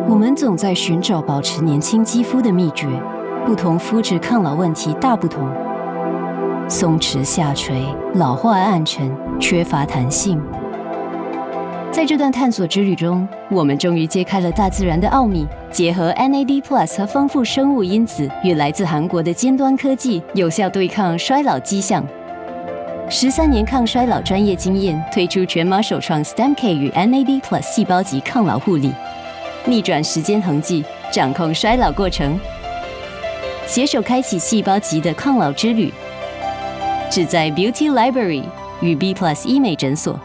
我们总在寻找保持年轻肌肤的秘诀，不同肤质抗老问题大不同。松弛下垂、老化暗沉、缺乏弹性。在这段探索之旅中，我们终于揭开了大自然的奥秘，结合 NAD+ 和丰富生物因子与来自韩国的尖端科技，有效对抗衰老迹象。13年抗衰老专业经验，推出全马首创 STEM-K 与 NAD+ 细胞级抗老护理，逆转时间痕迹，掌控衰老过程，携手开启细胞级的抗老之旅。只在 Beauty Library 与 B+ 医美诊所。